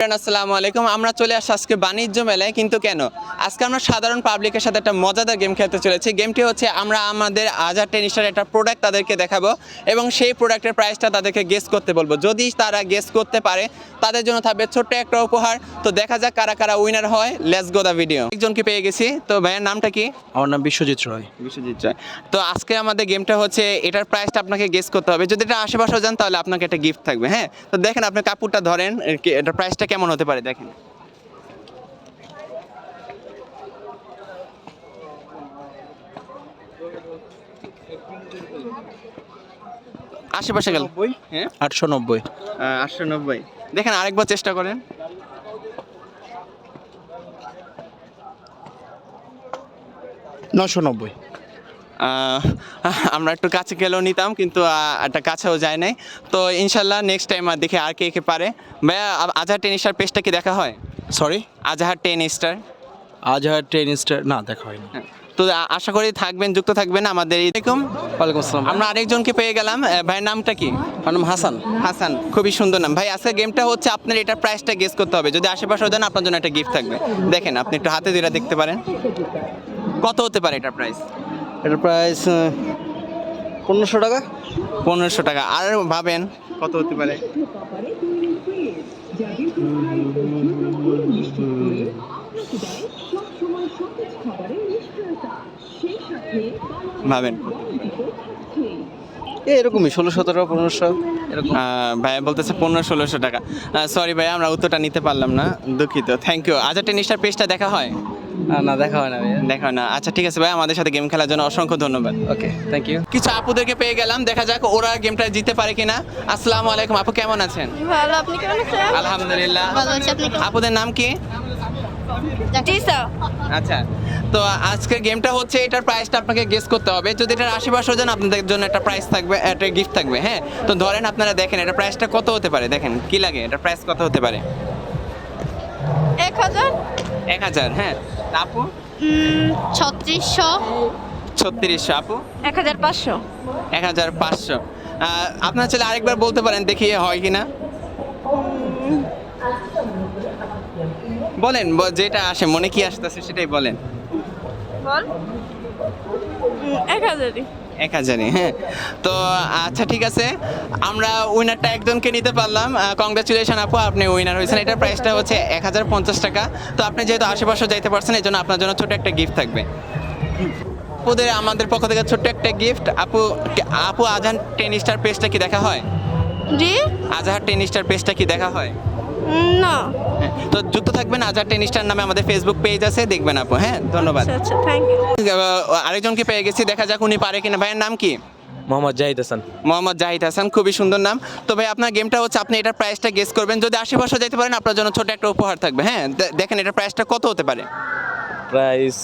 আসসালামু আলাইকুম। আমরা চলে আসছি আজকে বাণিজ্য মেলায়, কিন্তু কেন আজকে আমরা সাধারণ পাবলিকের সাথে একটা মজাদার গেম খেলতে চলেছি। গেমটি হচ্ছে আমরা আমাদের আজাদ টেনিসের একটা প্রোডাক্ট তাদেরকে দেখাবো এবং সেই প্রোডাক্টের প্রাইসটা তাদেরকে গেস করতে বলবো। যদি তারা গেস করতে পারে তাদের জন্য থাকবে ছোট্ট একটা উপহার। তো দেখা যাক কারা কারা উইনার হয়। Let's go the video. একজনকে পেয়ে গেছি। তো ভাইয়ের নামটা কি? আমার নাম বিশ্বজিৎ রয়। বিশ্বজিৎ রায়। তো আজকে আমাদের গেমটা হচ্ছে এটার প্রাইসটা আপনাকে গেস করতে হবে। যদি এটা আশেপাশে যান তাহলে আপনাকে একটা গিফট থাকবে। হ্যাঁ, তো দেখেন আপনি কাপড়টা ধরেন, এটার প্রাইসটা কেমন হতে পারে দেখেন। আশেপাশে গেল। হ্যাঁ, 890। 890। দেখেন আরেকবার চেষ্টা করেন। 990। আমরা একটু কাছে গেলেও নিতাম, কিন্তু একটা কাছেও যায় নাই। তো ইনশাল্লাহ নেক্সট টাইম দেখে আর কে কে পারে। ভাইয়া, আজহার টেনিস্টার পেজটা কি দেখা হয়? সরি, আজহার টেনিস্টার। আজহার টেনিসটার না, দেখা হয়নি। তো আশা করি থাকবেন, যুক্ত থাকবেন আমাদের। এরকম ওয়ালাইকুম আসসালাম। আমরা আরেকজনকে পেয়ে গেলাম। ভাইয়ের নামটা কি? আমার নাম হাসান। হাসান, খুবই সুন্দর নাম। ভাই আজকের গেমটা হচ্ছে আপনার এটার প্রাইসটা গেস করতে হবে। যদি আশেপাশে দেন আপনার জন্য একটা গিফট থাকবে। দেখেন আপনি একটু হাতে ধরে দেখতে পারেন কত হতে পারে এটার প্রাইস। এটার প্রাইস 1500 টাকা। 1500 টাকা। আর ভাবেন কত হতে পারে। ভাবেন এরকমই 1600 1500 এরকম। ভাইয়া বলতেছে 1500-1600 টাকা। সরি ভাইয়া, আমরা উত্তরটা নিতে পারলাম না, দুঃখিত। Thank you. আজহার টেনিস্টার পেজটা দেখা হয়? না, দেখা হয় না ভাইয়া। দেখা হয় না। আচ্ছা ঠিক আছে ভাই, আমাদের সাথে গেম খেলার জন্য অসংখ্য ধন্যবাদ। ওকে, থ্যাংক ইউ। কিছু আপুদেরকে পেয়ে গেলাম, দেখা যাক ওরা গেমটা জিততে পারে কিনা। আসসালামু আলাইকুম আপু, কেমন আছেন? ভালো, আপনি কেমন আছেন? আলহামদুলিল্লাহ। ভালো আছি, আপনি কেমন? আপুদের নাম কি? জি স্যার। আচ্ছা, তো আজকের গেমটা হচ্ছে এটার প্রাইসটা আপনাকে গেস করতে হবে। যদি এটার আশেপাশে যান আপনাদের জন্য একটা প্রাইস থাকবে, একটা গিফট থাকবে। হ্যাঁ, তো ধরেন আপনারা দেখেন এটা প্রাইসটা কত হতে পারে। দেখেন কি লাগে, এটার প্রাইস কত হতে পারে? 1000। 1000। হ্যাঁ, আপু? 3600। 3600। আপু? 1500। 1500। আপনার ছেলে আরেকবার বলতে পারেন, দেখি হয় কিনা। বলেন, যেটা আসে মনে কি আসতেছে সেটাই বলেন। বল। 1000। 1000। হ্যাঁ, তো আচ্ছা ঠিক আছে, আমরা উইনারটা একজনকে নিতে পারলাম। কংগ্রাচুলেশন আপু, আপনি উইনার হয়েছেন। এটার প্রাইসটা হচ্ছে 1050 টাকা। তো আপনি যেহেতু আশেপাশে যাইতে পারছেন, এই জন্য আপনার জন্য ছোট একটা গিফট থাকবে। আপুদের আমাদের পক্ষ থেকে ছোট্ট একটা গিফট। আপু আজহার টেনিস্টার পেজটা কি দেখা হয়? জি? আজহার টেনিস্টার পেজটা কি দেখা হয়? না। হ্যাঁ, তো যুক্ত থাকবেন। আজহার টেনিস্টার নামে আমাদের ফেসবুক পেজ আছে, দেখবেন আপু। হ্যাঁ, ধন্যবাদ। আচ্ছা, থ্যাংক ইউ। আরেকজনকে পেয়ে গেছি, দেখা যাক উনি পারে কিনা। ভাইয়ের নাম কি? মোহাম্মদ জাহিদ হাসান। মোহাম্মদ জাহিদ হাসান, খুবই সুন্দর নাম। তো ভাই আপনার গেমটা হচ্ছে আপনি এটার প্রাইসটা গেস করবেন। যদি আশেপাশে যেতে পারেন আপনার জন্য ছোট একটা উপহার থাকবে। হ্যাঁ, দেখেন এটার প্রাইসটা কত হতে পারে। প্রাইস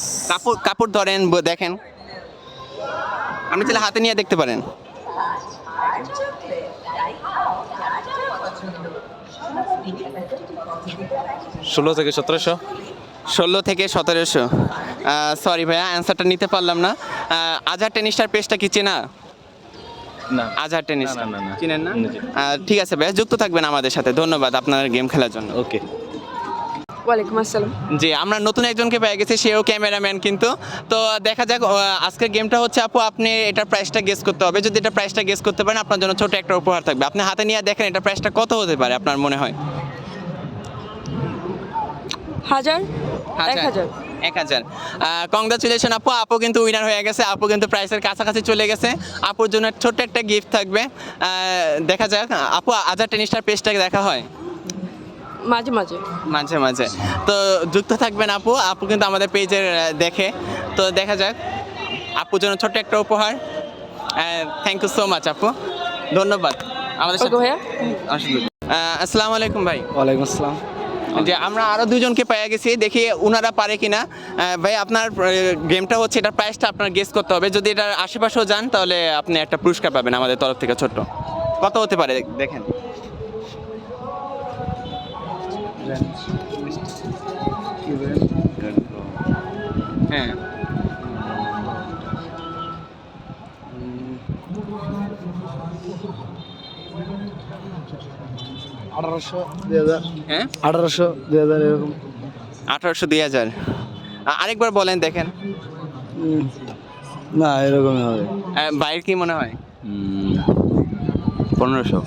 কাপড় ধরেন, দেখেন। আপনি তাহলে হাতে নিয়ে দেখতে পারেন। 16 থেকে 1700। 16 থেকে 1700। সরি ভাইয়া, অ্যান্সারটা নিতে পারলাম না। আজহার টেনিস্টার পেজটা কি চেনা? না। আজহার টেনিস্টার না, না, না, না। চিনেন না? জি। ঠিক আছে ভাইয়া, যুক্ত থাকবেন আমাদের সাথে। ধন্যবাদ আপনার গেম খেলার জন্য। ওকে। ওয়ালাইকুম আসসালাম। জি, আমরা নতুন একজনকে পেয়ে গেছি, সেও ক্যামেরাম্যান কিন্তু। তো দেখা যাক, আজকের গেমটা হচ্ছে আপু আপনি এটার প্রাইসটা গেস করতে হবে। যদি এটা প্রাইসটা গেস করতে পারেন আপনার জন্য ছোট একটা উপহার থাকবে। আপনি হাতে নিয়ে দেখেন এটা প্রাইসটা কত হতে পারে আপনার মনে হয়। 1000। 1000। 1000। কংগ্রাচুলেশন আপু, আপু কিন্তু উইনার হয়ে গেছে। আপু কিন্তু প্রাইসের কাছাকাছি চলে গেছে। আপুর জন্য ছোট্ট একটা গিফট থাকবে। দেখা যাক আপু আজহার টেনিস্টার পেজটাকে দেখা হয়? মাঝে মাঝে। মাঝে মাঝে। তো যুক্ত থাকবেন আপু, আপু কিন্তু আমাদের পেজের দেখে। তো দেখা যাক আপুর জন্য ছোট্ট একটা উপহার। থ্যাংক ইউ সো মাচ আপু, ধন্যবাদ আমাদের সাথে। ওকে ভাইয়া। আসসালামু আলাইকুম ভাই। ওয়ালাইকুম আসসালাম। যে আমরা আরো দুজনকে পেয়ে গেছি, দেখি ওনারা পারে কিনা। ভাই আপনার গেমটা হচ্ছে এটার প্রাইসটা আপনার গেস করতে হবে। যদি এটার আশেপাশেও যান তাহলে আপনি একটা পুরস্কার পাবেন আমাদের তরফ থেকে ছোট্ট। কত হতে পারে দেখেন। হ্যাঁ, 1800 2000 হ্যাঁ 1800 2000 এরকম 1800 2000 আরেকবার বলেন দেখেন না এরকমই হবে বাইরের কি মনে হয় 1500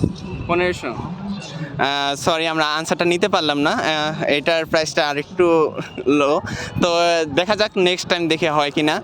1500 সরি আমরা আনসারটা নিতে পারলাম না এটার প্রাইসটা আরেকটু লো তো দেখা যাক নেক্সট টাইম দেখে হয় কিনা